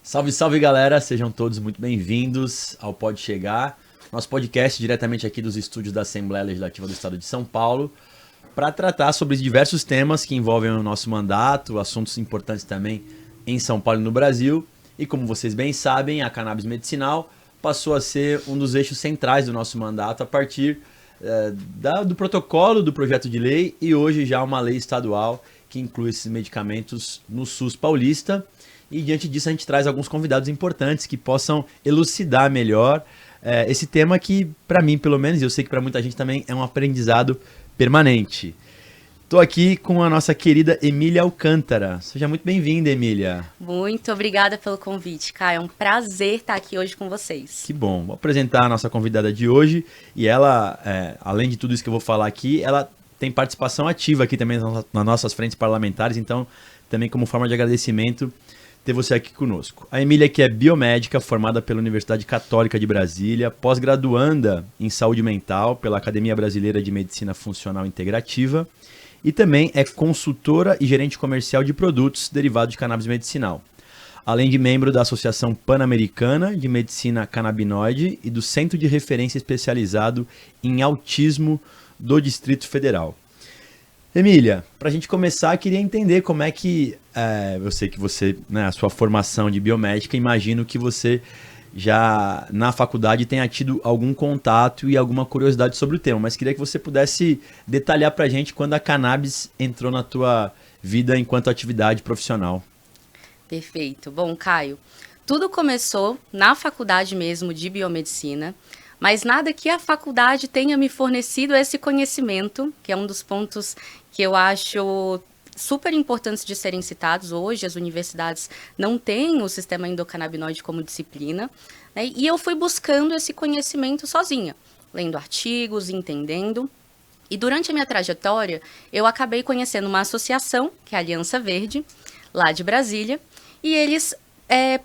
Salve, salve galera, sejam todos muito bem-vindos ao Pode Chegar, nosso podcast diretamente aqui dos estúdios da Assembleia Legislativa do Estado de São Paulo, para tratar sobre diversos temas que envolvem o nosso mandato, assuntos importantes também em São Paulo e no Brasil. E como vocês bem sabem, a cannabis medicinal passou a ser um dos eixos centrais do nosso mandato a partir do protocolo do projeto de lei e hoje já uma lei estadual que inclui esses medicamentos no SUS paulista. E diante disso a gente traz alguns convidados importantes que possam elucidar melhor esse tema que, para mim pelo menos, e eu sei que para muita gente também, é um aprendizado permanente. Estou aqui com a nossa querida Emília Alcântara. Seja muito bem-vinda, Emília. Muito obrigada pelo convite, Caio. É um prazer estar aqui hoje com vocês. Que bom. Vou apresentar a nossa convidada de hoje e ela, além de tudo isso que eu vou falar aqui, ela tem participação ativa aqui também nas nossas frentes parlamentares, então também como forma de agradecimento ter você aqui conosco. A Emília, que é biomédica, formada pela Universidade Católica de Brasília, pós-graduanda em saúde mental pela Academia Brasileira de Medicina Funcional Integrativa e também é consultora e gerente comercial de produtos derivados de cannabis medicinal, além de membro da Associação Pan-Americana de Medicina Canabinoide e do Centro de Referência Especializado em Autismo do Distrito Federal. Emília, para a gente começar, queria entender como é que, eu sei que você, né, a sua formação de biomédica, imagino que você já na faculdade tenha tido algum contato e alguma curiosidade sobre o tema, mas queria que você pudesse detalhar para a gente quando a cannabis entrou na tua vida enquanto atividade profissional. Perfeito. Bom, Caio, tudo começou na faculdade mesmo de biomedicina, mas nada que a faculdade tenha me fornecido esse conhecimento, que é um dos pontos que eu acho super importantes de serem citados. Hoje as universidades não têm o sistema endocannabinoide como disciplina, né? E eu fui buscando esse conhecimento sozinha, lendo artigos, entendendo. E durante a minha trajetória, eu acabei conhecendo uma associação, que é a Aliança Verde, lá de Brasília, e eles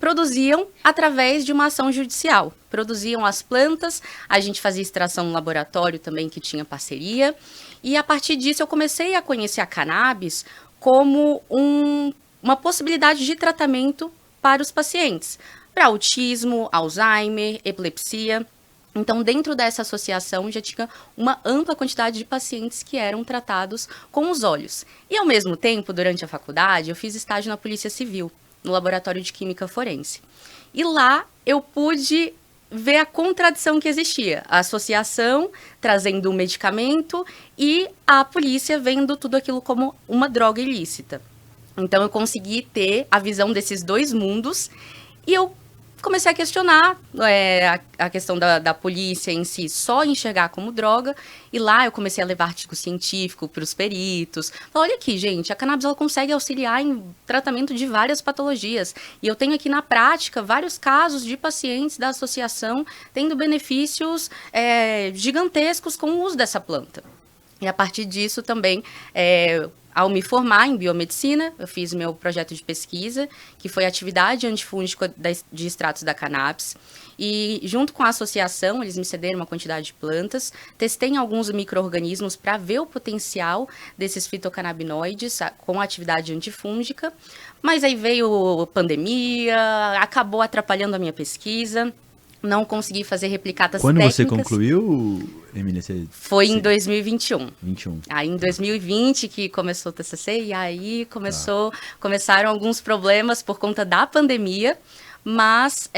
produziam através de uma ação judicial. Produziam as plantas, a gente fazia extração no laboratório também, que tinha parceria, e a partir disso eu comecei a conhecer a cannabis como uma possibilidade de tratamento para os pacientes, para autismo, Alzheimer, epilepsia. Então, dentro dessa associação, já tinha uma ampla quantidade de pacientes que eram tratados com os olhos. E, ao mesmo tempo, durante a faculdade, eu fiz estágio na Polícia Civil, no Laboratório de Química Forense. E lá eu pude ver a contradição que existia. A associação trazendo um medicamento e a polícia vendo tudo aquilo como uma droga ilícita. Então eu consegui ter a visão desses dois mundos e eu comecei a questionar a questão da polícia em si, só enxergar como droga, e lá eu comecei a levar artigo científico para os peritos. Olha aqui, gente, a cannabis ela consegue auxiliar em tratamento de várias patologias, e eu tenho aqui na prática vários casos de pacientes da associação tendo benefícios gigantescos com o uso dessa planta. E a partir disso também, ao me formar em biomedicina, eu fiz meu projeto de pesquisa, que foi atividade antifúngica de extratos da cannabis. E junto com a associação, eles me cederam uma quantidade de plantas, testei em alguns micro-organismos para ver o potencial desses fitocannabinoides com a atividade antifúngica. Mas aí veio pandemia, acabou atrapalhando a minha pesquisa. Não consegui fazer replicatas técnicas. Quando você concluiu, Emília? Foi em 2021. 21. Aí em 2020 que começou o TCC e aí começaram alguns problemas por conta da pandemia, mas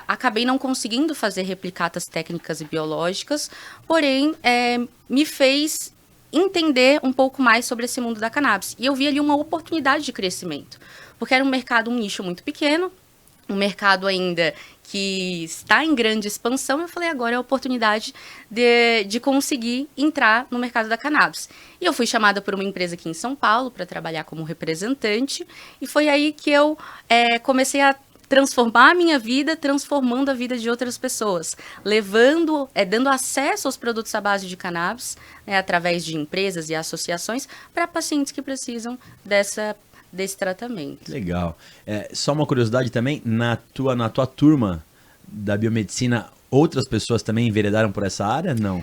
acabei não conseguindo fazer replicatas técnicas e biológicas, porém me fez entender um pouco mais sobre esse mundo da cannabis. E eu vi ali uma oportunidade de crescimento, porque era um nicho muito pequeno, um mercado ainda que está em grande expansão. Eu falei, agora é a oportunidade de conseguir entrar no mercado da cannabis. E eu fui chamada por uma empresa aqui em São Paulo para trabalhar como representante, e foi aí que eu comecei a transformar a minha vida, transformando a vida de outras pessoas, dando acesso aos produtos à base de cannabis, através de empresas e associações, para pacientes que precisam desse tratamento. Legal. Só uma curiosidade também, na tua turma da biomedicina, outras pessoas também enveredaram por essa área? Não?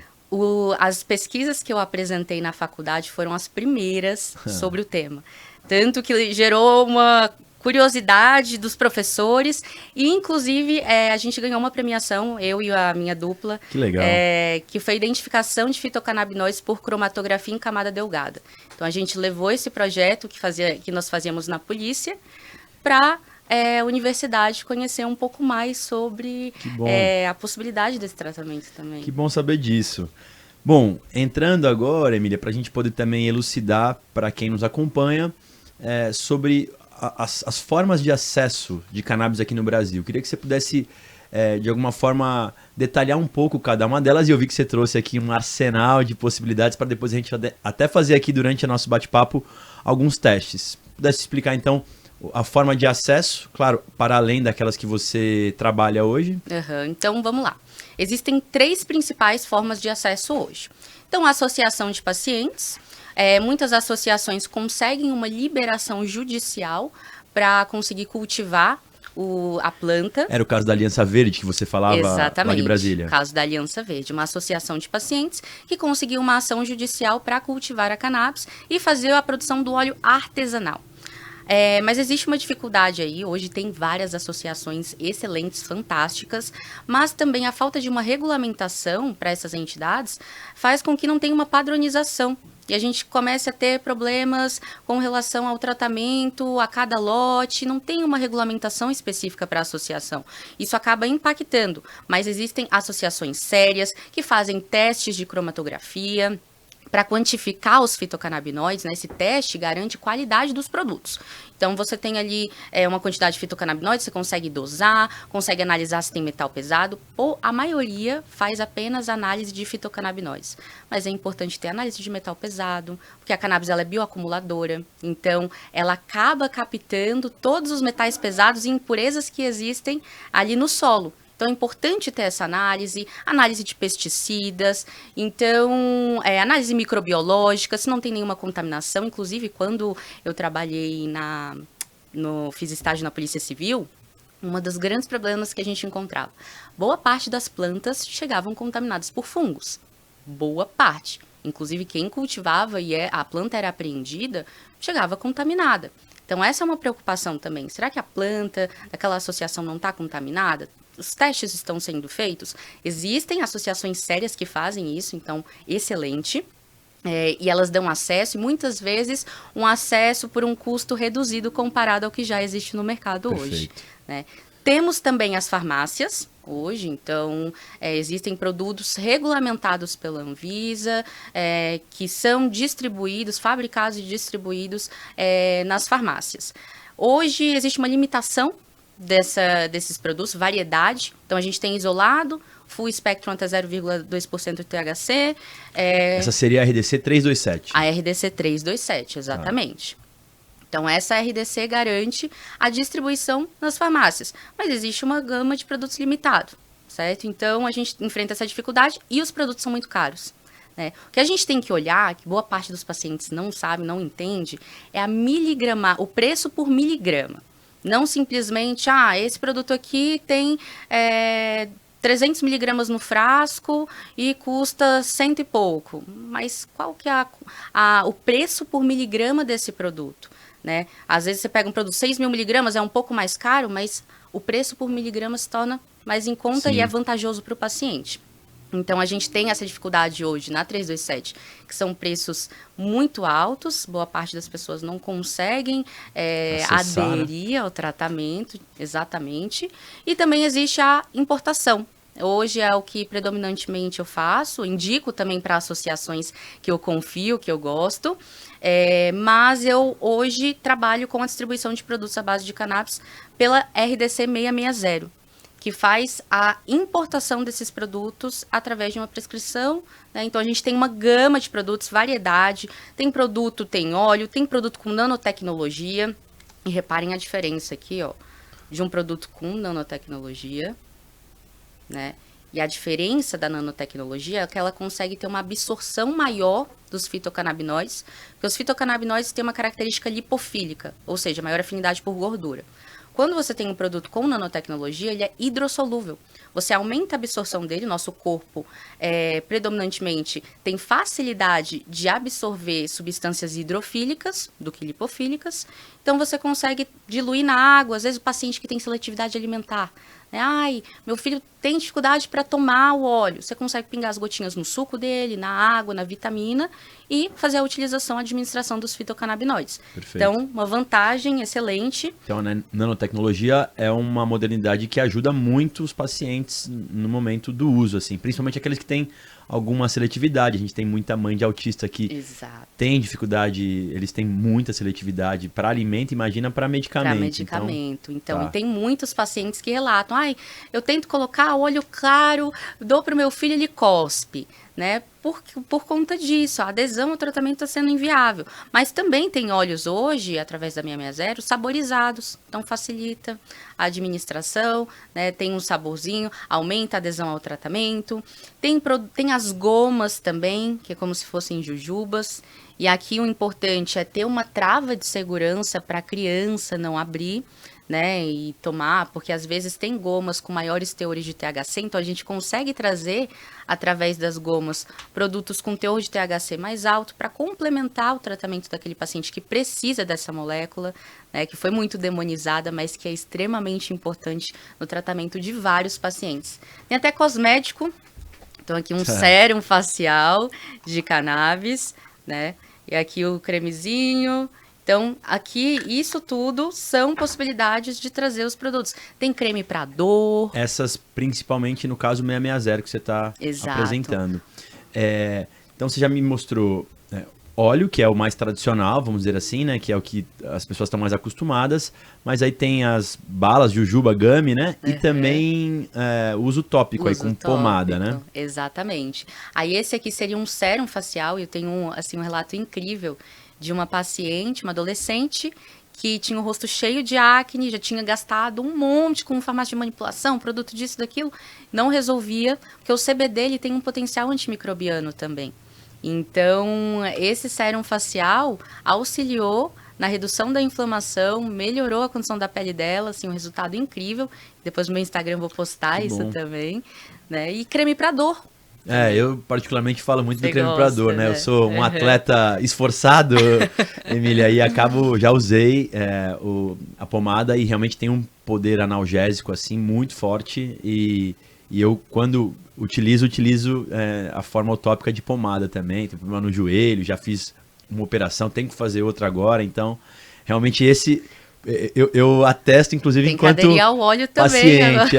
As pesquisas que eu apresentei na faculdade foram as primeiras sobre o tema. Tanto que gerou uma curiosidade dos professores e, inclusive, a gente ganhou uma premiação, eu e a minha dupla, Que legal. Que foi a identificação de fitocannabinoides por cromatografia em camada delgada. Então, a gente levou esse projeto que nós fazíamos na polícia para a universidade conhecer um pouco mais sobre a possibilidade desse tratamento também. Que bom saber disso. Bom, entrando agora, Emília, para a gente poder também elucidar para quem nos acompanha sobre as formas de acesso de cannabis aqui no Brasil. Queria que você pudesse, de alguma forma, detalhar um pouco cada uma delas, e eu vi que você trouxe aqui um arsenal de possibilidades para depois a gente até fazer aqui durante o nosso bate-papo alguns testes. Pudesse explicar, então, a forma de acesso, claro, para além daquelas que você trabalha hoje. Então, vamos lá. Existem 3 principais formas de acesso hoje. Então, a associação de pacientes. Muitas associações conseguem uma liberação judicial para conseguir cultivar a planta. Era o caso da Aliança Verde que você falava. Exatamente, lá de Brasília. O caso da Aliança Verde, uma associação de pacientes que conseguiu uma ação judicial para cultivar a cannabis e fazer a produção do óleo artesanal. Mas existe uma dificuldade aí, hoje tem várias associações excelentes, fantásticas, mas também a falta de uma regulamentação para essas entidades faz com que não tenha uma padronização. E a gente comece a ter problemas com relação ao tratamento a cada lote, não tem uma regulamentação específica para a associação. Isso acaba impactando, mas existem associações sérias que fazem testes de cromatografia para quantificar os fitocannabinoides, né? Esse teste garante qualidade dos produtos. Então, você tem ali uma quantidade de fitocannabinoides, você consegue dosar, consegue analisar se tem metal pesado, ou a maioria faz apenas análise de fitocannabinoides. Mas é importante ter análise de metal pesado, porque a cannabis ela é bioacumuladora, então ela acaba captando todos os metais pesados e impurezas que existem ali no solo. Então, é importante ter essa análise de pesticidas, então, análise microbiológica, se não tem nenhuma contaminação. Inclusive, quando eu trabalhei fiz estágio na Polícia Civil, um dos grandes problemas que a gente encontrava, boa parte das plantas chegavam contaminadas por fungos. Boa parte. Inclusive, quem cultivava e a planta era apreendida, chegava contaminada. Então, essa é uma preocupação também. Será que a planta daquela associação não está contaminada? Os testes estão sendo feitos. Existem associações sérias que fazem isso, então, excelente. E elas dão acesso, e muitas vezes um acesso por um custo reduzido comparado ao que já existe no mercado hoje. Né? Temos também as farmácias hoje, então existem produtos regulamentados pela Anvisa, que são distribuídos, fabricados e distribuídos nas farmácias. Hoje existe uma limitação desses produtos, variedade. Então, a gente tem isolado, full spectrum até 0,2% de THC. Essa seria a RDC 327. A RDC 327, exatamente. Então, essa RDC garante a distribuição nas farmácias. Mas existe uma gama de produtos limitado, certo? Então, a gente enfrenta essa dificuldade e os produtos são muito caros. Né? O que a gente tem que olhar, que boa parte dos pacientes não sabe, não entende, é o preço por miligrama. Não simplesmente, esse produto aqui tem 300 miligramas no frasco e custa 100 e pouco. Mas qual que é o preço por miligrama desse produto? Né? Às vezes você pega um produto 6.000 miligramas, é um pouco mais caro, mas o preço por miligrama se torna mais em conta. Sim. E é vantajoso para o paciente. Então, a gente tem essa dificuldade hoje na 327, que são preços muito altos, boa parte das pessoas não conseguem aderir ao tratamento, exatamente. E também existe a importação. Hoje é o que predominantemente eu faço, indico também para associações que eu confio, que eu gosto, mas eu hoje trabalho com a distribuição de produtos à base de cannabis pela RDC 660. Que faz a importação desses produtos através de uma prescrição. Né? Então, a gente tem uma gama de produtos, variedade. Tem óleo, tem produto com nanotecnologia. E reparem a diferença aqui, de um produto com nanotecnologia. Né? E a diferença da nanotecnologia é que ela consegue ter uma absorção maior dos fitocannabinoides. Porque os fitocannabinoides têm uma característica lipofílica, ou seja, maior afinidade por gordura. Quando você tem um produto com nanotecnologia, ele é hidrossolúvel. Você aumenta a absorção dele, nosso corpo predominantemente tem facilidade de absorver substâncias hidrofílicas do que lipofílicas, então você consegue diluir na água, às vezes o paciente que tem seletividade alimentar, né? Ai, meu filho tem dificuldade para tomar o óleo, você consegue pingar as gotinhas no suco dele, na água, na vitamina e fazer a utilização, a administração dos fitocannabinoides. Perfeito. Então, uma vantagem excelente. Então, a nanotecnologia é uma modernidade que ajuda muito os pacientes no momento do uso, assim, principalmente aqueles que têm alguma seletividade. A gente tem muita mãe de autista que Exato. tem dificuldade, eles têm muita seletividade para alimento, imagina para medicamento. Para medicamento. Então, tá. E tem muitos pacientes que relatam, ai, eu tento colocar óleo claro, dou para o meu filho, ele cospe, né? Por conta disso, a adesão ao tratamento está sendo inviável. Mas também tem óleos hoje, através da 660, saborizados. Então, facilita a administração, né? Tem um saborzinho, aumenta a adesão ao tratamento. Tem as gomas também, que é como se fossem jujubas. E aqui o importante é ter uma trava de segurança para a criança não abrir, né, e tomar, porque às vezes tem gomas com maiores teores de THC, então a gente consegue trazer, através das gomas, produtos com teor de THC mais alto para complementar o tratamento daquele paciente que precisa dessa molécula, né, que foi muito demonizada, mas que é extremamente importante no tratamento de vários pacientes. Tem até cosmético, então aqui um sérum facial de cannabis, né, e aqui o cremezinho. Então, aqui, isso tudo são possibilidades de trazer os produtos. Tem creme para dor. Essas, principalmente, no caso, 660 que você está apresentando. Então, você já me mostrou óleo, que é o mais tradicional, vamos dizer assim, né? Que é o que as pessoas estão mais acostumadas. Mas aí tem as balas, jujuba, gummy, né? E também o uso tópico, aí com pomada, né? Exatamente. Aí esse aqui seria um sérum facial, e eu tenho um relato incrível de uma paciente, uma adolescente, que tinha o rosto cheio de acne, já tinha gastado um monte com farmácia de manipulação, produto disso, daquilo, não resolvia, porque o CBD ele tem um potencial antimicrobiano também. Então, esse sérum facial auxiliou na redução da inflamação, melhorou a condição da pele dela, assim, um resultado incrível. Depois no meu Instagram eu vou postar isso também, né? E creme para dor. Eu particularmente falo muito do creme para dor, né? Eu sou um atleta esforçado, Emília, e já usei a pomada e realmente tem um poder analgésico assim muito forte e eu quando utilizo a forma utópica de pomada também. Tem problema no joelho, já fiz uma operação, tenho que fazer outra agora, então realmente esse eu atesto inclusive tem enquanto que aderir ao óleo também, paciente.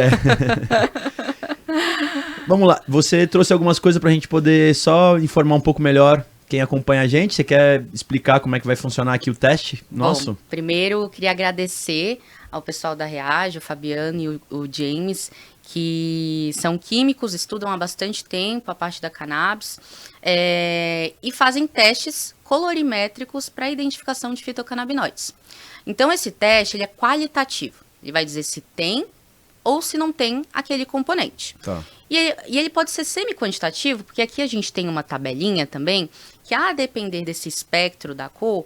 Vamos lá, você trouxe algumas coisas para a gente poder só informar um pouco melhor quem acompanha a gente. Você quer explicar como é que vai funcionar aqui o teste nosso? Bom, primeiro, eu queria agradecer ao pessoal da Reage, o Fabiano e o James, que são químicos, estudam há bastante tempo a parte da cannabis e fazem testes colorimétricos para a identificação de fitocannabinoides. Então, esse teste ele é qualitativo. Ele vai dizer se tem ou se não tem aquele componente. Tá. E ele pode ser semi-quantitativo, porque aqui a gente tem uma tabelinha também, que a depender desse espectro da cor,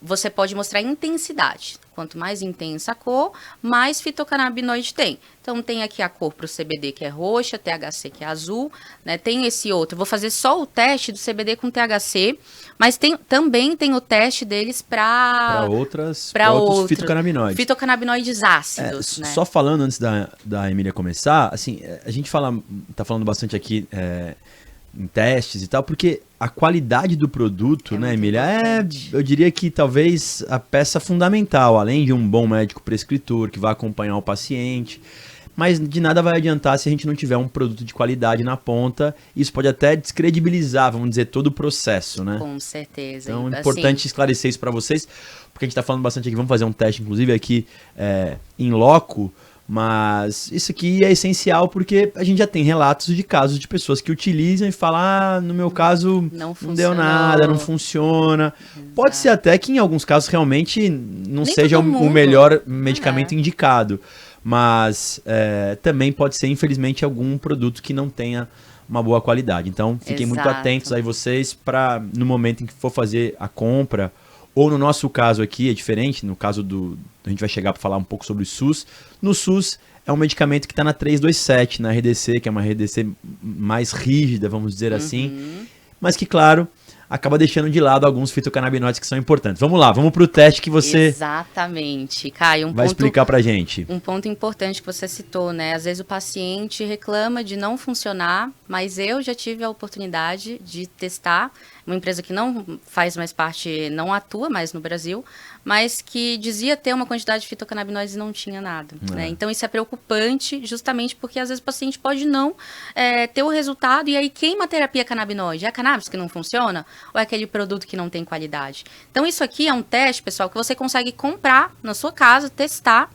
você pode mostrar intensidade. Quanto mais intensa a cor, mais fitocannabinoide tem. Então, tem aqui a cor para o CBD, que é roxa, THC, que é azul, né? Tem esse outro. Eu vou fazer só o teste do CBD com THC, mas também tem o teste deles para outros fitocannabinoides. Fitocannabinoides ácidos, né? Só falando antes da Emília começar, assim, a gente tá falando bastante aqui em testes e tal, porque a qualidade do produto, né, Emília, eu diria que talvez a peça fundamental, além de um bom médico prescritor que vai acompanhar o paciente, mas de nada vai adiantar se a gente não tiver um produto de qualidade na ponta. Isso pode até descredibilizar, vamos dizer, todo o processo, né? Com certeza. Então é importante esclarecer isso para vocês, porque a gente está falando bastante aqui, vamos fazer um teste, inclusive, aqui em loco. Mas isso aqui é essencial porque a gente já tem relatos de casos de pessoas que utilizam e falam, no meu caso não deu nada, não funciona. Exato. Pode ser até que em alguns casos realmente não seja o melhor medicamento indicado, mas também pode ser, infelizmente, algum produto que não tenha uma boa qualidade. Então fiquem muito atentos aí vocês para no momento em que for fazer a compra Ou no nosso caso aqui é diferente, no caso a gente vai chegar para falar um pouco sobre o SUS. No SUS é um medicamento que está na 327, na RDC, que é uma RDC mais rígida, vamos dizer assim, mas que, claro, acaba deixando de lado alguns fitocannabinoides que são importantes. Vamos lá, vamos para o teste que você... Exatamente. Caio, vai explicar para a gente. Um ponto importante que você citou, né? Às vezes o paciente reclama de não funcionar, mas eu já tive a oportunidade de testar uma empresa que não faz mais parte, não atua mais no Brasil, mas que dizia ter uma quantidade de fitocannabinoides e não tinha nada. Né? Então isso é preocupante justamente porque às vezes o paciente pode não ter o resultado e aí queima a terapia canabinoide. É a cannabis que não funciona ou é aquele produto que não tem qualidade? Então isso aqui é um teste, pessoal, que você consegue comprar na sua casa, testar.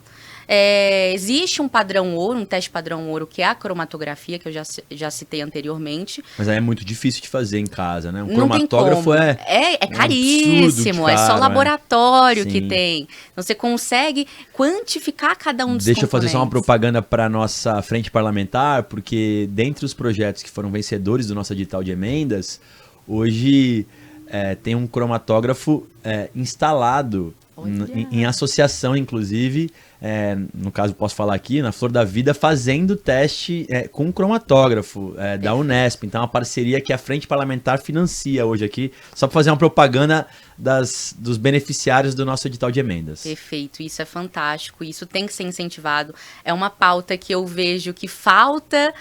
Existe um padrão ouro, um teste padrão ouro, que é a cromatografia, que eu já citei anteriormente. Mas aí é muito difícil de fazer em casa, né? Um não cromatógrafo é caríssimo, caro, é só laboratório né? que tem. Então você consegue quantificar cada um dos Deixa eu fazer componentes. só uma propaganda para a nossa frente parlamentar, porque dentre os projetos que foram vencedores do nosso edital de emendas, hoje tem um cromatógrafo instalado em associação, inclusive, no caso posso falar aqui, na Flor da Vida, fazendo teste com um cromatógrafo da Unesp. Então é uma parceria que a Frente Parlamentar financia hoje aqui, só para fazer uma propaganda dos beneficiários do nosso edital de emendas. Perfeito, isso é fantástico, isso tem que ser incentivado. É uma pauta que eu vejo que falta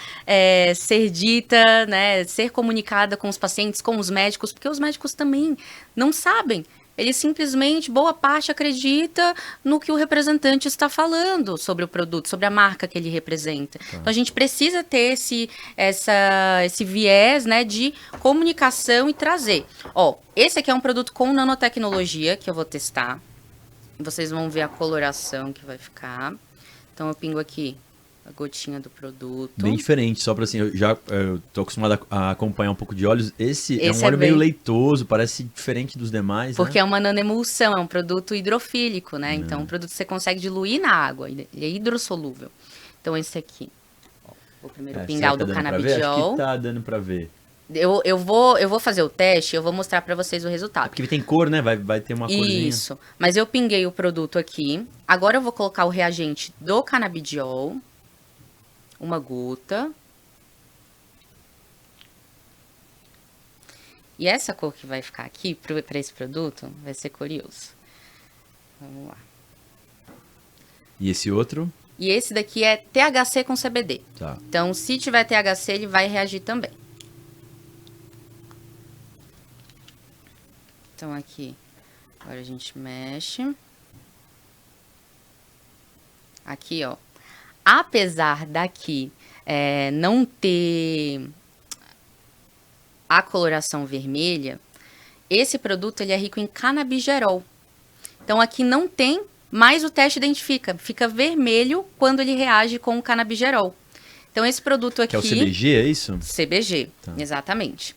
ser dita, né, ser comunicada com os pacientes, com os médicos, porque os médicos também não sabem. Ele simplesmente, boa parte, acredita no que o representante está falando sobre o produto, sobre a marca que ele representa. Então, a gente precisa ter esse viés, né, de comunicação e trazer. Esse aqui é um produto com nanotecnologia que eu vou testar. Vocês vão ver a coloração que vai ficar. Então, eu pingo aqui a gotinha do produto. Bem diferente, só para assim, eu tô acostumado a acompanhar um pouco de óleos. Esse é um óleo meio leitoso, parece diferente dos demais, porque né? é uma nanoemulsão, é um produto hidrofílico, né? Então, um produto que você consegue diluir na água, ele é hidrossolúvel. Então, esse aqui. Vou primeiro pingar o do canabidiol. Acho que tá dando para ver. Eu vou fazer o teste, eu vou mostrar para vocês o resultado. Porque tem cor, né? Vai ter uma corzinha. Isso, mas eu pinguei o produto aqui. Agora eu vou colocar o reagente do canabidiol. Uma gota. E essa cor que vai ficar aqui para esse produto vai ser curioso. Vamos lá. E esse outro? E esse daqui é THC com CBD. Tá. Então, se tiver THC, ele vai reagir também. Então, aqui, agora a gente mexe. Aqui, ó. Apesar daqui não ter a coloração vermelha, esse produto ele é rico em canabigerol. Então, aqui não tem, mas o teste identifica. Fica vermelho quando ele reage com o canabigerol. Então, esse produto aqui... Que é o CBG, é isso? CBG, tá. Exatamente.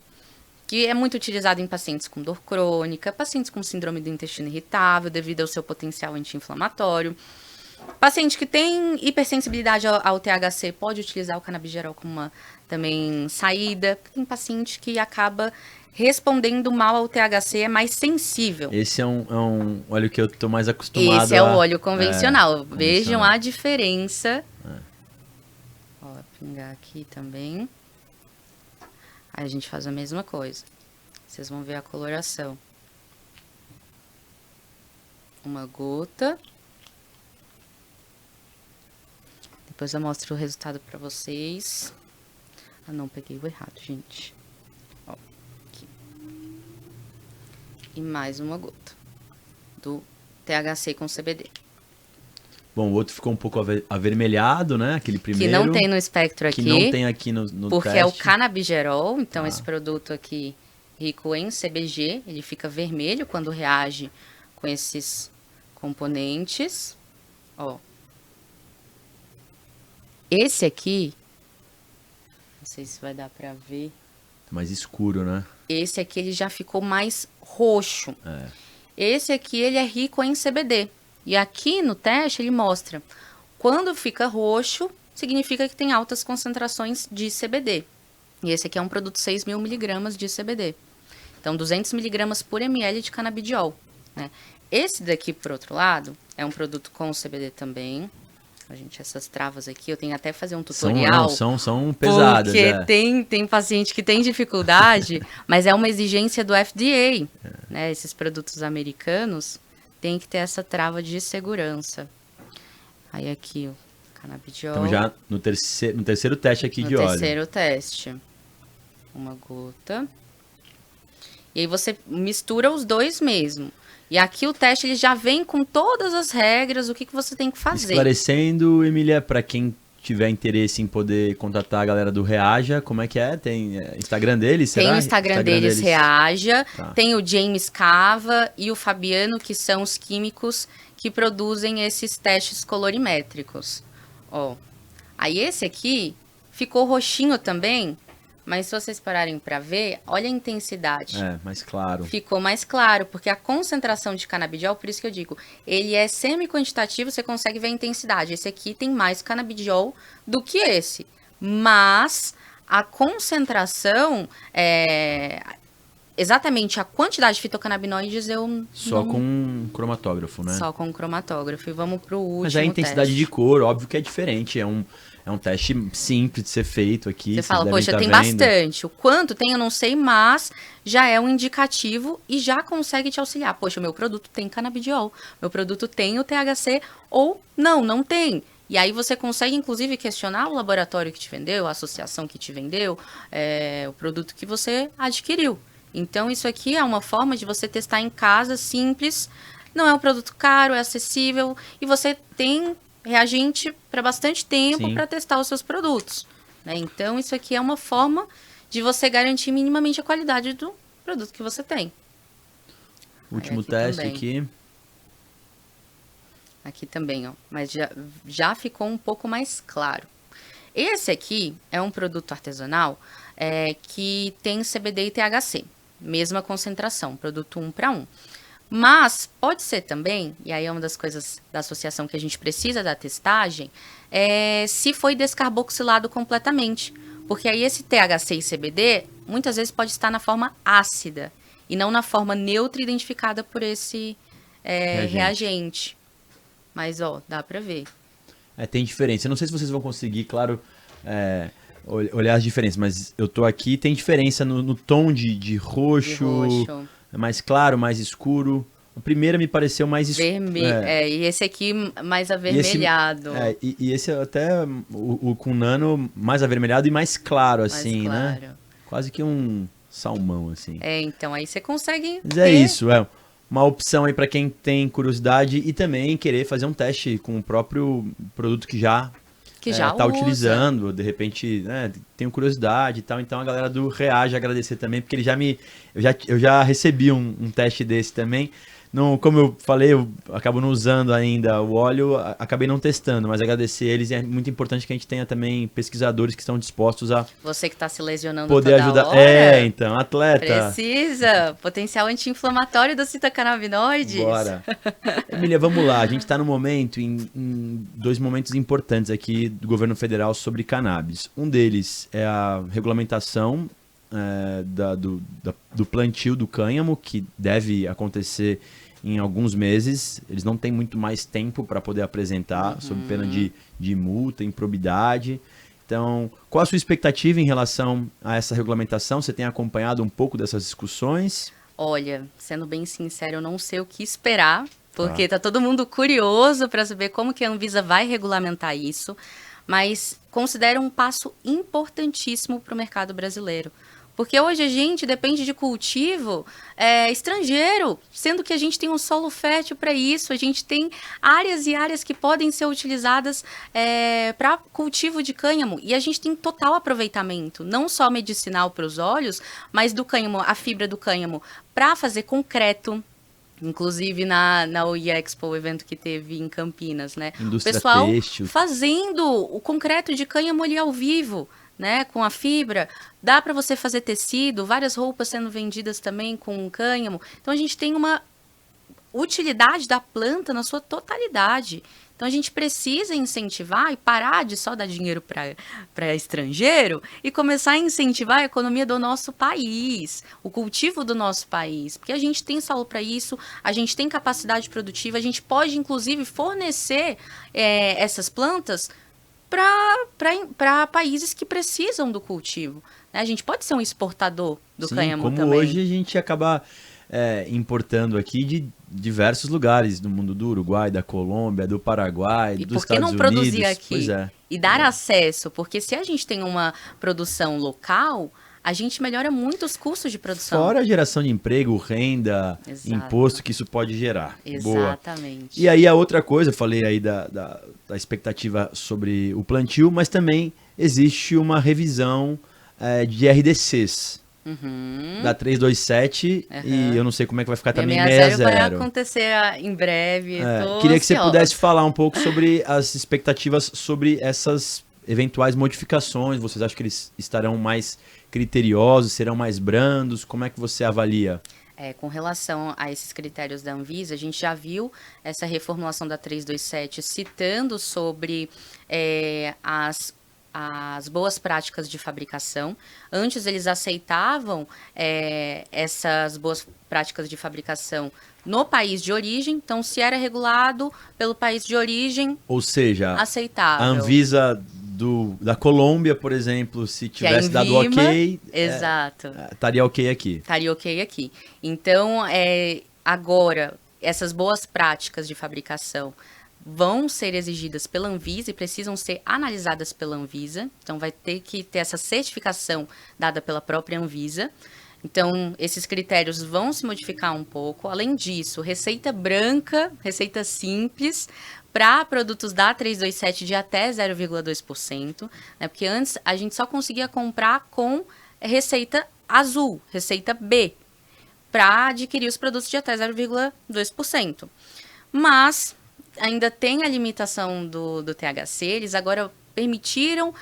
Que é muito utilizado em pacientes com dor crônica, pacientes com síndrome do intestino irritável, devido ao seu potencial anti-inflamatório. Paciente que tem hipersensibilidade ao THC pode utilizar o canabigerol como uma também saída. Tem paciente que acaba respondendo mal ao THC, é mais sensível. Esse é um óleo que eu tô mais acostumado. Esse é o óleo convencional. Vejam a diferença. Ó, pingar aqui também. Aí a gente faz a mesma coisa. Vocês vão ver a coloração. Uma gota. Depois eu mostro o resultado para vocês. Ah, não, peguei o errado, gente. Ó, aqui. E mais uma gota do THC com CBD. Bom, o outro ficou um pouco avermelhado, né? Aquele primeiro. Que não tem no espectro aqui. Que não tem aqui no porque teste. É o canabigerol. Então, esse produto aqui, rico em CBG, ele fica vermelho quando reage com esses componentes. Ó. Esse aqui, não sei se vai dar pra ver. Tá mais escuro, né? Esse aqui, ele já ficou mais roxo. Esse aqui, ele é rico em CBD. E aqui no teste, ele mostra. Quando fica roxo, significa que tem altas concentrações de CBD. E esse aqui é um produto 6.000 miligramas de CBD. Então, 200 miligramas por ml de canabidiol. né? Esse daqui, por outro lado, é um produto com CBD também. Gente, essas travas aqui, eu tenho até fazer um tutorial. São pesadas. Porque tem paciente que tem dificuldade, mas é uma exigência do FDA, né? Esses produtos americanos têm que ter essa trava de segurança. Aí aqui, o canabidiol. Então já no terceiro teste aqui de óleo. No terceiro teste. Uma gota. E aí você mistura os dois mesmo. E aqui o teste ele já vem com todas as regras, o que você tem que fazer. Esclarecendo, Emília, para quem tiver interesse em poder contatar a galera do Reaja, como é que é? Tem Instagram deles, será? Tem o Instagram deles, Reaja, tá. Tem o James Cava e o Fabiano, que são os químicos que produzem esses testes colorimétricos. Ó, aí esse aqui ficou roxinho também, mas se vocês pararem para ver, olha a intensidade. Mais claro. Ficou mais claro, porque a concentração de canabidiol, por isso que eu digo, ele é semi-quantitativo, você consegue ver a intensidade. Esse aqui tem mais canabidiol do que esse. Mas a concentração, exatamente a quantidade de fitocannabinoides, eu Só com um cromatógrafo, né? Só com um cromatógrafo. E vamos pro último Mas a intensidade de cor, óbvio que é diferente, é um teste simples de ser feito aqui. Você fala, poxa, tem bastante. O quanto tem, eu não sei, mas já é um indicativo e já consegue te auxiliar. Poxa, o meu produto tem canabidiol, meu produto tem o THC ou não tem. E aí você consegue, inclusive, questionar o laboratório que te vendeu, a associação que te vendeu, o produto que você adquiriu. Então, isso aqui é uma forma de você testar em casa, simples. Não é um produto caro, é acessível e você tem reagente para bastante tempo para testar os seus produtos, né? Então, isso aqui é uma forma de você garantir minimamente a qualidade do produto que você tem. Último teste aqui. Aqui também, ó. Mas já ficou um pouco mais claro. Esse aqui é um produto artesanal que tem CBD e THC. Mesma concentração, produto 1 para 1. Mas pode ser também, e aí é uma das coisas da associação que a gente precisa da testagem, se foi descarboxilado completamente. Porque aí esse THC e CBD, muitas vezes pode estar na forma ácida, e não na forma neutra identificada por esse reagente. Mas, ó, dá pra ver. Tem diferença. Eu não sei se vocês vão conseguir, claro, olhar as diferenças, mas eu tô aqui, tem diferença no tom de roxo. Mais claro, mais escuro. A primeira me pareceu mais escuro. E esse aqui mais avermelhado. E esse até, o com nano, mais avermelhado e mais claro, assim, mais claro, né? Quase que um salmão, assim. Então aí você consegue Mas é isso, uma opção aí para quem tem curiosidade e também querer fazer um teste com o próprio produto que já tá utilizando, de repente, tenho curiosidade e tal, então a galera do Reage agradecer também, porque eu já recebi um teste desse também. Não, como eu falei, eu acabo não usando ainda o óleo, acabei não testando, mas agradecer eles, é muito importante que a gente tenha também pesquisadores que estão dispostos a... Você que está se lesionando poder toda ajudar. hora, então, atleta. Precisa, potencial anti-inflamatório dos fitocannabinoides. Bora. Emília, vamos lá, a gente está no momento, em dois momentos importantes aqui do governo federal sobre cannabis. Um deles é a regulamentação do plantio do cânhamo, que deve acontecer em alguns meses. Eles não têm muito mais tempo para poder apresentar, sob pena de multa, improbidade. Então, qual a sua expectativa em relação a essa regulamentação? Você tem acompanhado um pouco dessas discussões? Olha, sendo bem sincero, eu não sei o que esperar, porque tá todo mundo curioso para saber como que a Anvisa vai regulamentar isso, mas considero um passo importantíssimo para o mercado brasileiro. Porque hoje a gente depende de cultivo estrangeiro, sendo que a gente tem um solo fértil para isso, a gente tem áreas e áreas que podem ser utilizadas para cultivo de cânhamo, e a gente tem total aproveitamento, não só medicinal para os olhos, mas do cânhamo, a fibra do cânhamo, para fazer concreto. Inclusive na OI Expo, o evento que teve em Campinas, né? Indústria o pessoal têxtil. Fazendo o concreto de cânhamo ali ao vivo, né, com a fibra, dá para você fazer tecido, várias roupas sendo vendidas também com cânhamo. Então a gente tem utilidade da planta na sua totalidade. Então, a gente precisa incentivar e parar de só dar dinheiro para estrangeiro e começar a incentivar a economia do nosso país, o cultivo do nosso país, porque a gente tem solo para isso, a gente tem capacidade produtiva, a gente pode, inclusive, fornecer essas plantas para países que precisam do cultivo. Né? A gente pode ser um exportador do cânhamo como também. Hoje a gente acaba importando aqui de diversos lugares do mundo, do Uruguai, da Colômbia, do Paraguai, dos Estados Unidos. E por que não produzir aqui? Pois é. E dar acesso, porque se a gente tem uma produção local, a gente melhora muito os custos de produção. Fora a geração de emprego, renda, imposto que isso pode gerar. Exatamente. Boa. E aí a outra coisa, eu falei aí da expectativa sobre o plantio, mas também existe uma revisão de RDCs. Da 327 e eu não sei como é que vai ficar também 60. Vai acontecer em breve. Queria que você pudesse falar um pouco sobre as expectativas sobre essas eventuais modificações. Vocês acham que eles estarão mais criteriosos, serão mais brandos? Como é que você avalia? Com relação a esses critérios da Anvisa, a gente já viu essa reformulação da 327 citando sobre as boas práticas de fabricação. Antes eles aceitavam essas boas práticas de fabricação no país de origem, então se era regulado pelo país de origem, ou seja, aceitável. A Anvisa da Colômbia, por exemplo, se tivesse dado ok, estaria ok aqui. Estaria ok aqui. Então, agora, essas boas práticas de fabricação vão ser exigidas pela Anvisa e precisam ser analisadas pela Anvisa. Então, vai ter que ter essa certificação dada pela própria Anvisa. Então, esses critérios vão se modificar um pouco. Além disso, receita branca, receita simples, para produtos da 327 de até 0,2%, né? Porque antes a gente só conseguia comprar com receita azul, receita B, para adquirir os produtos de até 0,2%. Mas ainda tem a limitação do THC, eles agora permitiram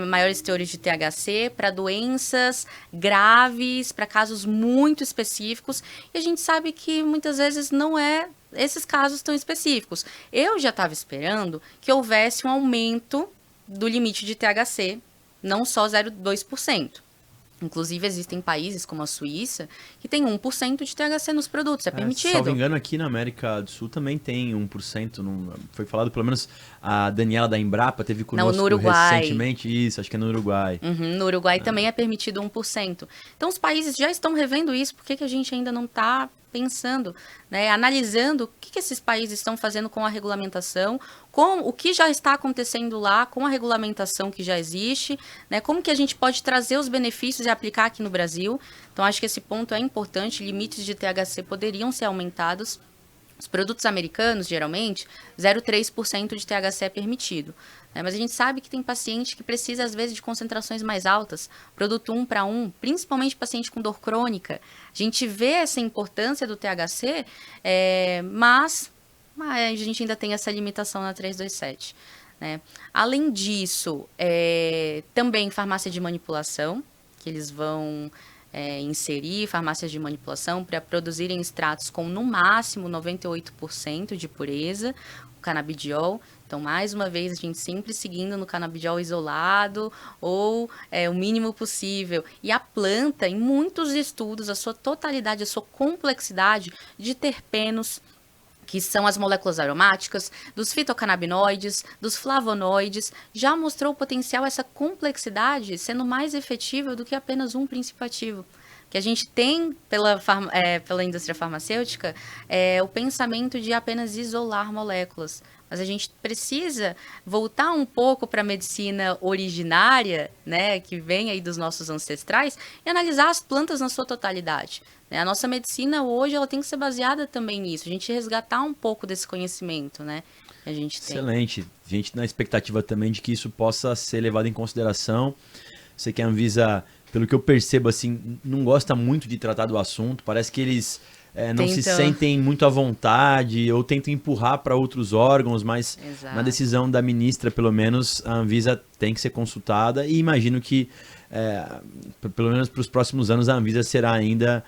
maiores teores de THC para doenças graves, para casos muito específicos, e a gente sabe que muitas vezes não é esses casos tão específicos. Eu já estava esperando que houvesse um aumento do limite de THC, não só 0,2%. Inclusive, existem países como a Suíça que tem 1% de THC nos produtos, é permitido. Salvo engano, aqui na América do Sul também tem 1%. Foi falado, pelo menos, a Daniela da Embrapa teve conosco recentemente. Isso, acho que é no Uruguai. No Uruguai também é permitido 1%. Então, os países já estão revendo isso. Por que a gente ainda não está pensando, né, analisando o que esses países estão fazendo com a regulamentação, com o que já está acontecendo lá, com a regulamentação que já existe, né, como que a gente pode trazer os benefícios e aplicar aqui no Brasil. Então, acho que esse ponto é importante, limites de THC poderiam ser aumentados. Os produtos americanos, geralmente, 0,3% de THC é permitido. Né? Mas a gente sabe que tem paciente que precisa, às vezes, de concentrações mais altas, produto 1 para 1, principalmente paciente com dor crônica. A gente vê essa importância do THC, mas a gente ainda tem essa limitação na 327. Né? Além disso, também farmácia de manipulação, que eles vão inserir farmácias de manipulação para produzirem extratos com, no máximo, 98% de pureza, o canabidiol. Então, mais uma vez, a gente sempre seguindo no canabidiol isolado ou o mínimo possível. E a planta, em muitos estudos, a sua totalidade, a sua complexidade de terpenos, que são as moléculas aromáticas, dos fitocannabinoides, dos flavonoides, já mostrou o potencial, essa complexidade, sendo mais efetiva do que apenas um princípio ativo. Que a gente tem pela indústria farmacêutica o pensamento de apenas isolar moléculas. Mas a gente precisa voltar um pouco para a medicina originária, né, que vem aí dos nossos ancestrais, e analisar as plantas na sua totalidade. A nossa medicina hoje ela tem que ser baseada também nisso, a gente resgatar um pouco desse conhecimento, né, que a gente tem. Excelente. A gente na expectativa também de que isso possa ser levado em consideração. Sei que a Anvisa, pelo que eu percebo, assim, não gosta muito de tratar do assunto, parece que eles não se sentem muito à vontade ou tentam empurrar para outros órgãos, mas na decisão da ministra, pelo menos, a Anvisa tem que ser consultada e imagino que, pelo menos para os próximos anos, a Anvisa será ainda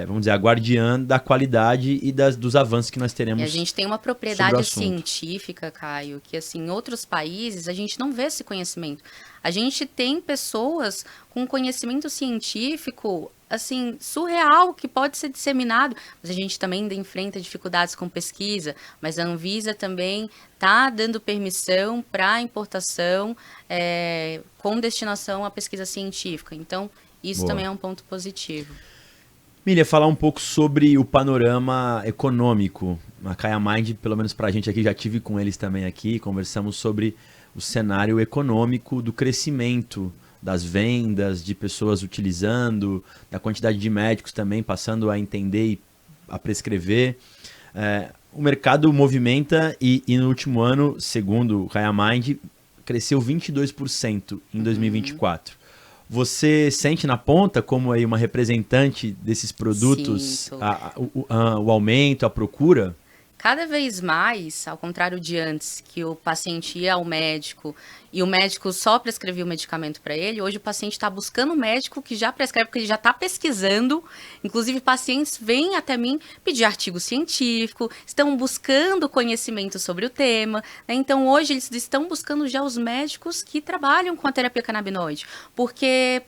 vamos dizer, a guardiã da qualidade e dos avanços que nós teremos. E a gente tem uma propriedade científica, Caio, que assim, em outros países a gente não vê esse conhecimento. A gente tem pessoas com conhecimento científico, assim, surreal, que pode ser disseminado, mas a gente também ainda enfrenta dificuldades com pesquisa, mas a Anvisa também está dando permissão para importação com destinação à pesquisa científica. Então, isso também é um ponto positivo. Miriam, falar um pouco sobre o panorama econômico. A Kaya Mind, pelo menos para a gente aqui, já tive com eles também aqui, conversamos sobre o cenário econômico do crescimento das vendas, de pessoas utilizando, da quantidade de médicos também passando a entender e a prescrever. O mercado movimenta e no último ano, segundo o Kaya Mind, cresceu 22% em 2024. Você sente na ponta como aí uma representante desses produtos o aumento, a procura? Cada vez mais, ao contrário de antes, que o paciente ia ao médico e o médico só prescrevia o medicamento para ele, hoje o paciente está buscando um médico que já prescreve, porque ele já está pesquisando. Inclusive, pacientes vêm até mim pedir artigo científico, estão buscando conhecimento sobre o tema, né? Então, hoje, eles estão buscando já os médicos que trabalham com a terapia canabinoide, porque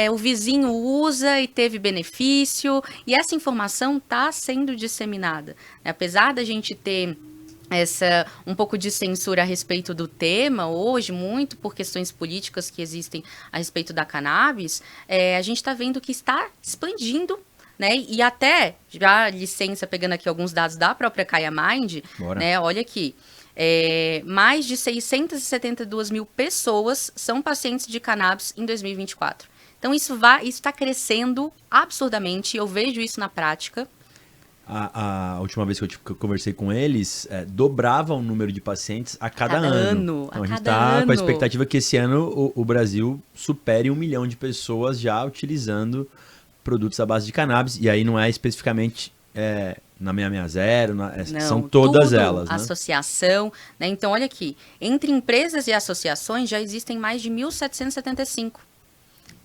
o vizinho usa e teve benefício, e essa informação está sendo disseminada. Apesar da gente ter um pouco de censura a respeito do tema, hoje, muito por questões políticas que existem a respeito da cannabis, a gente está vendo que está expandindo, né? E até, já licença, pegando aqui alguns dados da própria Kaya Mind, né? Olha aqui, mais de 672 mil pessoas são pacientes de cannabis em 2024. Então, isso está crescendo absurdamente, eu vejo isso na prática. A última vez que eu conversei com eles, dobrava o número de pacientes a cada ano. Então, a gente está com a expectativa que esse ano o Brasil supere 1 milhão de pessoas já utilizando produtos à base de cannabis. E aí não é especificamente na 660, são todas elas. Né? Associação. Né? Então, olha aqui, entre empresas e associações já existem mais de 1.775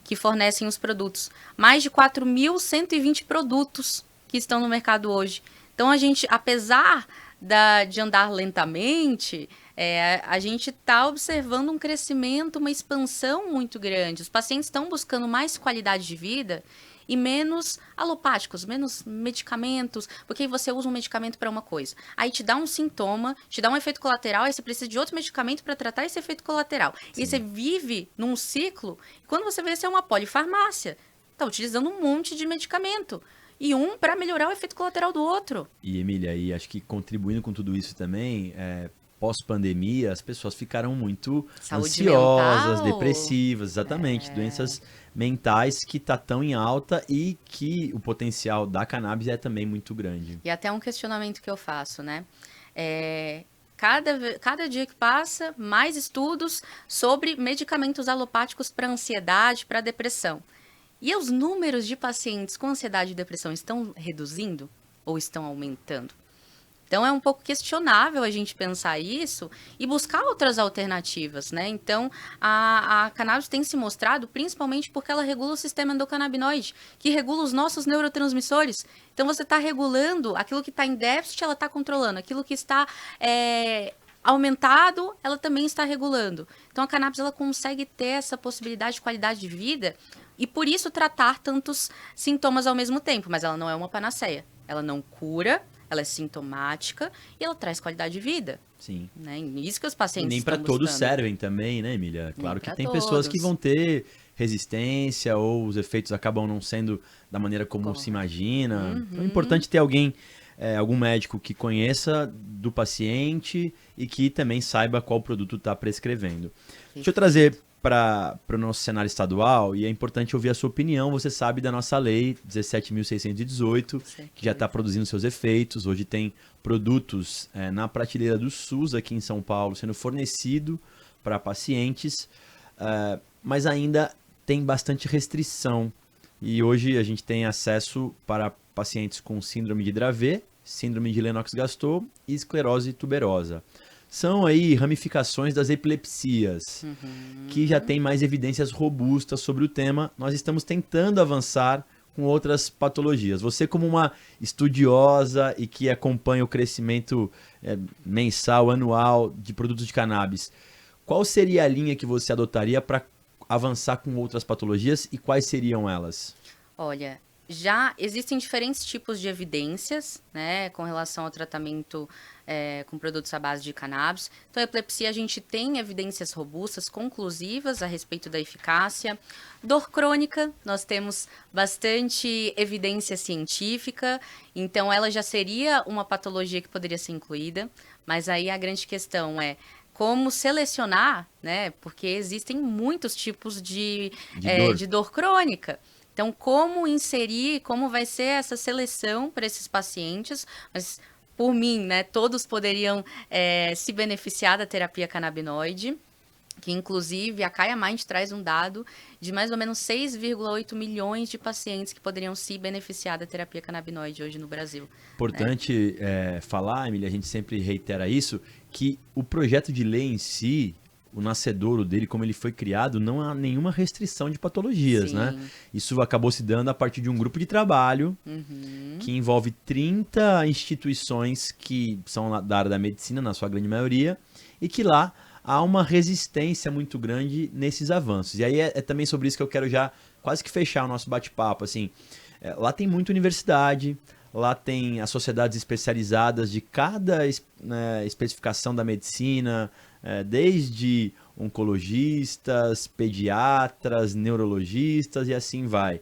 que fornecem os produtos. Mais de 4.120 produtos que estão no mercado hoje. Então, a gente, apesar de andar lentamente, a gente está observando um crescimento, uma expansão muito grande. Os pacientes estão buscando mais qualidade de vida e menos alopáticos, menos medicamentos, porque você usa um medicamento para uma coisa. Aí te dá um sintoma, te dá um efeito colateral, aí você precisa de outro medicamento para tratar esse efeito colateral. Sim. E você vive num ciclo, e quando você vê, você é uma polifarmácia. Está utilizando um monte de medicamento. E um para melhorar o efeito colateral do outro. E, Emília, e acho que contribuindo com tudo isso também, pós-pandemia, as pessoas ficaram muito ansiosas, depressivas, exatamente, doenças mentais que tá tão em alta e que o potencial da cannabis é também muito grande. E até um questionamento que eu faço, né? Cada dia que passa, mais estudos sobre medicamentos alopáticos para ansiedade, para depressão. E os números de pacientes com ansiedade e depressão estão reduzindo ou estão aumentando? Então, é um pouco questionável a gente pensar isso e buscar outras alternativas, né? Então, a cannabis tem se mostrado principalmente porque ela regula o sistema endocannabinoide, que regula os nossos neurotransmissores. Então, você está regulando aquilo que está em déficit, ela está controlando. Aquilo que está aumentado, ela também está regulando. Então, a cannabis ela consegue ter essa possibilidade de qualidade de vida e, por isso, tratar tantos sintomas ao mesmo tempo. Mas ela não é uma panaceia. Ela não cura, ela é sintomática e ela traz qualidade de vida. Sim. Né? Isso que os pacientes e nem para todos servem também, né, Emília? Claro que tem pessoas que vão ter resistência ou os efeitos acabam não sendo da maneira como se imagina. Uhum. Então é importante ter alguém, algum médico que conheça do paciente e que também saiba qual produto está prescrevendo. Deixa eu trazer para o nosso cenário estadual, e é importante ouvir a sua opinião. Você sabe da nossa lei 17.618, que já está produzindo seus efeitos. Hoje tem produtos na prateleira do SUS aqui em São Paulo sendo fornecido para pacientes, mas ainda tem bastante restrição. E hoje a gente tem acesso para pacientes com síndrome de Dravet, síndrome de Lennox-Gastaut e esclerose tuberosa. São aí ramificações das epilepsias, que já tem mais evidências robustas sobre o tema. Nós estamos tentando avançar com outras patologias. Você, como uma estudiosa e que acompanha o crescimento mensal, anual de produtos de cannabis, qual seria a linha que você adotaria para avançar com outras patologias e quais seriam elas? Olha, já existem diferentes tipos de evidências, né, com relação ao tratamento com produtos à base de cannabis. Então, a epilepsia, a gente tem evidências robustas, conclusivas a respeito da eficácia. Dor crônica, nós temos bastante evidência científica, então ela já seria uma patologia que poderia ser incluída, mas aí a grande questão é como selecionar, né, porque existem muitos tipos de dor crônica. Então, como inserir, como vai ser essa seleção para esses pacientes, mas por mim, né, todos poderiam se beneficiar da terapia canabinoide, que inclusive a Kaya Mind traz um dado de mais ou menos 6,8 milhões de pacientes que poderiam se beneficiar da terapia canabinoide hoje no Brasil. Importante falar, Emília, a gente sempre reitera isso, que o projeto de lei em si, o nascedouro dele, como ele foi criado, não há nenhuma restrição de patologias, né? Isso acabou se dando a partir de um grupo de trabalho que envolve 30 instituições que são da área da medicina, na sua grande maioria, e que lá há uma resistência muito grande nesses avanços. E aí é também sobre isso que eu quero já quase que fechar o nosso bate-papo. Assim, lá tem muita universidade, lá tem as sociedades especializadas de cada especificação da medicina, desde oncologistas, pediatras, neurologistas e assim vai.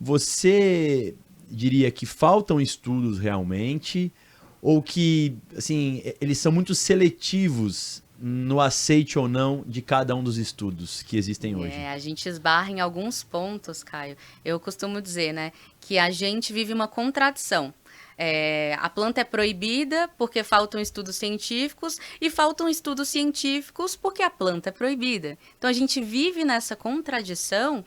Você diria que faltam estudos realmente ou que assim, eles são muito seletivos no aceite ou não de cada um dos estudos que existem hoje? A gente esbarra em alguns pontos, Caio. Eu costumo dizer, né, que a gente vive uma contradição. A planta é proibida porque faltam estudos científicos e faltam estudos científicos porque a planta é proibida. Então, a gente vive nessa contradição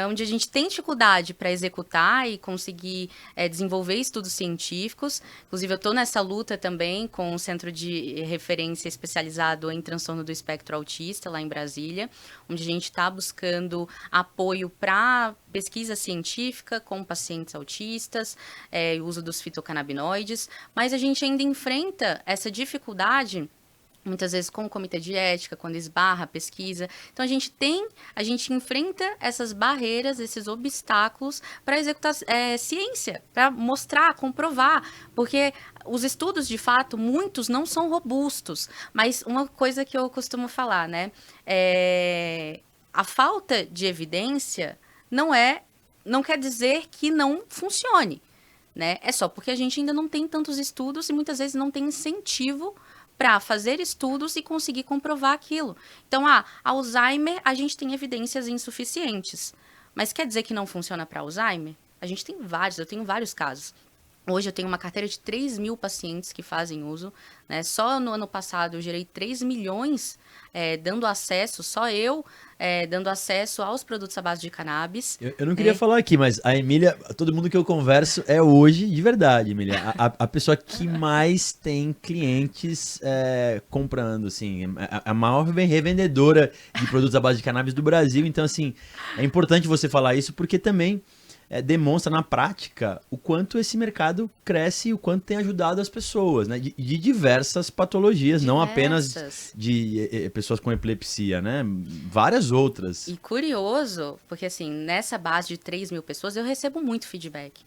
onde a gente tem dificuldade para executar e conseguir desenvolver estudos científicos. Inclusive, eu estou nessa luta também com o Centro de Referência Especializado em Transtorno do Espectro Autista, lá em Brasília, onde a gente está buscando apoio para pesquisa científica com pacientes autistas, o uso dos fitocannabinoides, mas a gente ainda enfrenta essa dificuldade, muitas vezes com o comitê de ética, quando esbarra a pesquisa. Então, a gente enfrenta essas barreiras, esses obstáculos para executar ciência, para mostrar, comprovar, porque os estudos, de fato, muitos não são robustos, mas uma coisa que eu costumo falar, né, a falta de evidência não quer dizer que não funcione, né? É só porque a gente ainda não tem tantos estudos e muitas vezes não tem incentivo para fazer estudos e conseguir comprovar aquilo. Então, Alzheimer, a gente tem evidências insuficientes. Mas quer dizer que não funciona para Alzheimer? A gente tem vários, eu tenho vários casos. Hoje eu tenho uma carteira de 3 mil pacientes que fazem uso, né? Só no ano passado eu gerei 3 milhões dando acesso, só eu dando acesso aos produtos à base de cannabis. Eu não queria falar aqui, mas a Emília, todo mundo que eu converso é hoje, de verdade, Emília, a pessoa que mais tem clientes comprando, assim, a maior revendedora de produtos à base de cannabis do Brasil. Então, assim, é importante você falar isso porque também demonstra na prática o quanto esse mercado cresce e o quanto tem ajudado as pessoas, né? De diversas patologias, não apenas de pessoas com epilepsia, né? Várias outras. E curioso, porque assim, nessa base de 3 mil pessoas eu recebo muito feedback.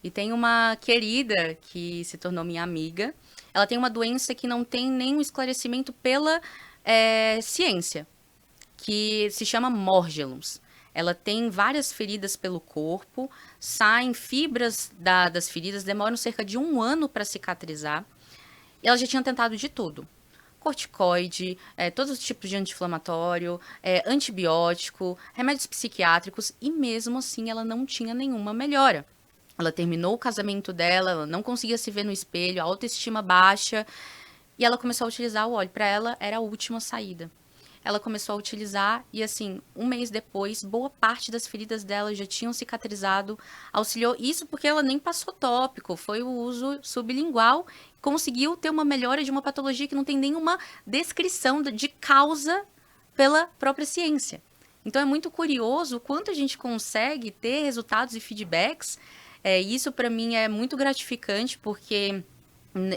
E tem uma querida que se tornou minha amiga, ela tem uma doença que não tem nenhum esclarecimento pela ciência, que se chama Morgellons. Ela tem várias feridas pelo corpo, saem fibras das feridas, demoram cerca de 1 ano para cicatrizar. E ela já tinha tentado de tudo. Corticoide, todos os tipos de anti-inflamatório, antibiótico, remédios psiquiátricos, e mesmo assim ela não tinha nenhuma melhora. Ela terminou o casamento dela, ela não conseguia se ver no espelho, a autoestima baixa, e ela começou a utilizar o óleo. Para ela, era a última saída. Ela começou a utilizar e, assim, 1 mês depois, boa parte das feridas dela já tinham cicatrizado, auxiliou. Isso porque ela nem passou tópico, foi o uso sublingual, conseguiu ter uma melhora de uma patologia que não tem nenhuma descrição de causa pela própria ciência. Então é muito curioso o quanto a gente consegue ter resultados e feedbacks. Isso para mim é muito gratificante, porque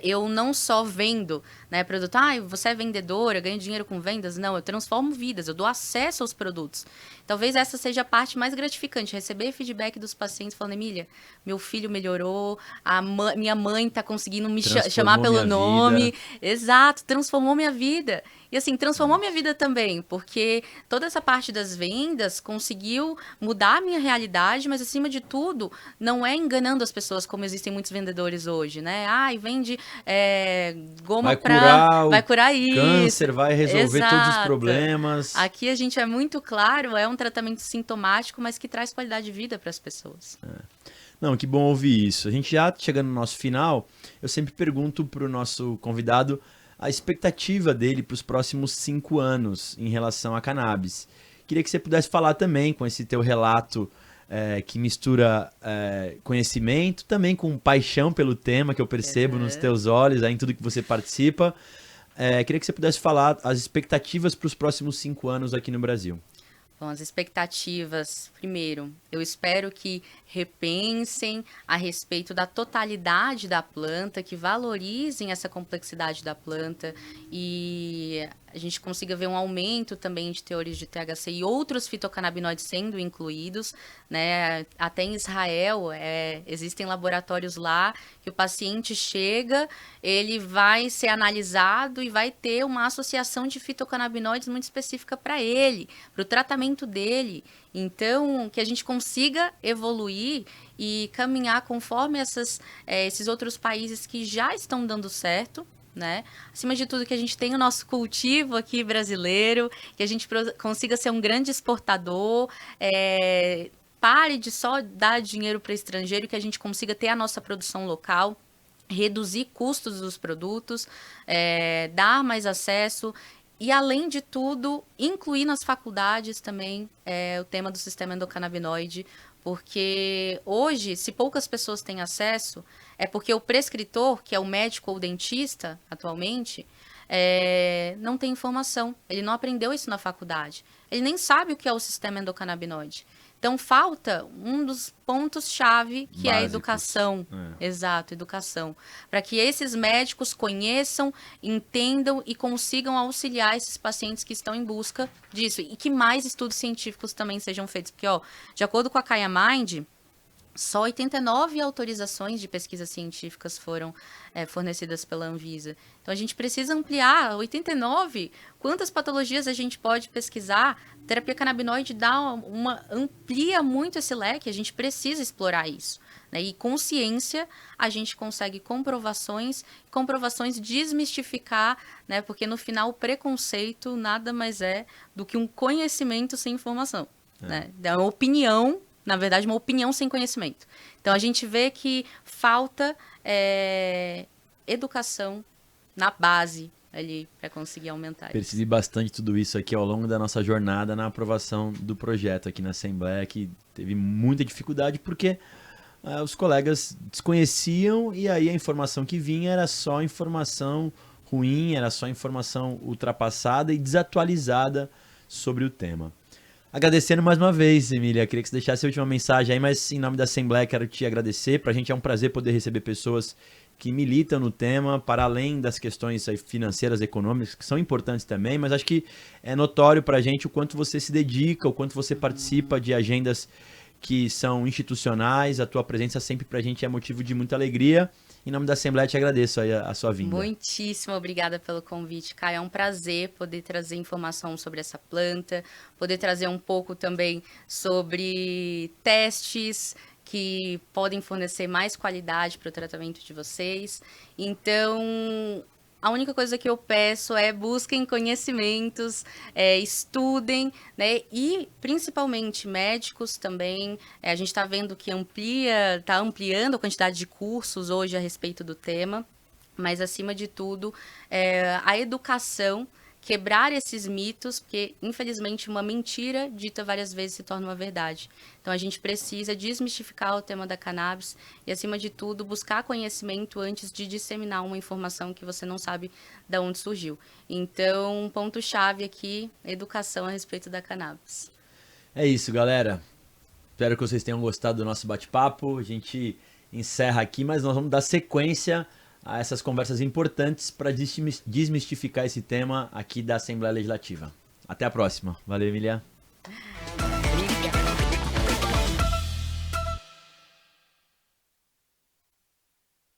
eu não só vendo, né, produto, você é vendedora, ganha dinheiro com vendas. Não, eu transformo vidas, eu dou acesso aos produtos. Talvez essa seja a parte mais gratificante, receber feedback dos pacientes falando, Emília, meu filho melhorou, minha mãe está conseguindo me chamar pelo nome. Exato, transformou minha vida. E assim, transformou minha vida também, porque toda essa parte das vendas conseguiu mudar a minha realidade, mas acima de tudo, não é enganando as pessoas como existem muitos vendedores hoje, né? Vende goma vai curar isso. Câncer, vai resolver Exato. todos os problemas. Aqui a gente é muito claro, é um tratamento sintomático, mas que traz qualidade de vida para as pessoas. Não, que bom ouvir isso. A gente já chegando no nosso final, eu sempre pergunto para o nosso convidado a expectativa dele para os próximos 5 anos em relação à cannabis. Queria que você pudesse falar também com esse teu relato que mistura conhecimento, também com paixão pelo tema, que eu percebo nos teus olhos, em tudo que você participa. Queria que você pudesse falar as expectativas para os próximos 5 anos aqui no Brasil. Bom, as expectativas, primeiro, eu espero que repensem a respeito da totalidade da planta, que valorizem essa complexidade da planta e a gente consiga ver um aumento também de teores de THC e outros fitocannabinoides sendo incluídos, né? Até em Israel, existem laboratórios lá que o paciente chega, ele vai ser analisado e vai ter uma associação de fitocannabinoides muito específica para ele, para o tratamento dele. Então, que a gente consiga evoluir e caminhar conforme esses outros países que já estão dando certo, né? Acima de tudo, que a gente tenha o nosso cultivo aqui brasileiro, que a gente consiga ser um grande exportador, pare de só dar dinheiro para estrangeiro, que a gente consiga ter a nossa produção local, reduzir custos dos produtos, dar mais acesso. E, além de tudo, incluir nas faculdades também o tema do sistema endocannabinoide, porque hoje, se poucas pessoas têm acesso, é porque o prescritor, que é o médico ou o dentista, atualmente, não tem informação. Ele não aprendeu isso na faculdade. Ele nem sabe o que é o sistema endocannabinoide. Então, falta um dos pontos-chave, que é a educação. Exato, educação. Para que esses médicos conheçam, entendam e consigam auxiliar esses pacientes que estão em busca disso. E que mais estudos científicos também sejam feitos. Porque, de acordo com a Kaya Mind, só 89 autorizações de pesquisas científicas foram fornecidas pela Anvisa. Então, a gente precisa ampliar 89. Quantas patologias a gente pode pesquisar? A terapia canabinoide amplia muito esse leque, a gente precisa explorar isso. Né? E com ciência, a gente consegue comprovações desmistificar, né? Porque no final o preconceito nada mais é do que um conhecimento sem informação. Né? É uma opinião, na verdade, uma opinião sem conhecimento. Então, a gente vê que falta educação na base ali para conseguir aumentar. Percebi bastante tudo isso aqui ao longo da nossa jornada na aprovação do projeto aqui na Assembleia, que teve muita dificuldade porque os colegas desconheciam e aí a informação que vinha era só informação ruim, era só informação ultrapassada e desatualizada sobre o tema. Agradecendo mais uma vez, Emília, queria que você deixasse a última mensagem aí, mas em nome da Assembleia quero te agradecer. Para a gente é um prazer poder receber pessoas que militam no tema, para além das questões financeiras, econômicas, que são importantes também, mas acho que é notório para a gente o quanto você se dedica, o quanto você participa de agendas que são institucionais. A tua presença sempre para a gente é motivo de muita alegria. Em nome da Assembleia, te agradeço aí a sua vinda. Muitíssimo obrigada pelo convite, Caio. É um prazer poder trazer informação sobre essa planta, poder trazer um pouco também sobre testes que podem fornecer mais qualidade para o tratamento de vocês. Então, a única coisa que eu peço é busquem conhecimentos, estudem, né? E principalmente médicos também. A gente está vendo que está ampliando a quantidade de cursos hoje a respeito do tema, mas acima de tudo, a educação, quebrar esses mitos, porque infelizmente uma mentira dita várias vezes se torna uma verdade. Então a gente precisa desmistificar o tema da cannabis e, acima de tudo, buscar conhecimento antes de disseminar uma informação que você não sabe de onde surgiu. Então, ponto-chave aqui, educação a respeito da cannabis. É isso, galera. Espero que vocês tenham gostado do nosso bate-papo. A gente encerra aqui, mas nós vamos dar sequência a essas conversas importantes para desmistificar esse tema aqui da Assembleia Legislativa. Até a próxima. Valeu, Emília.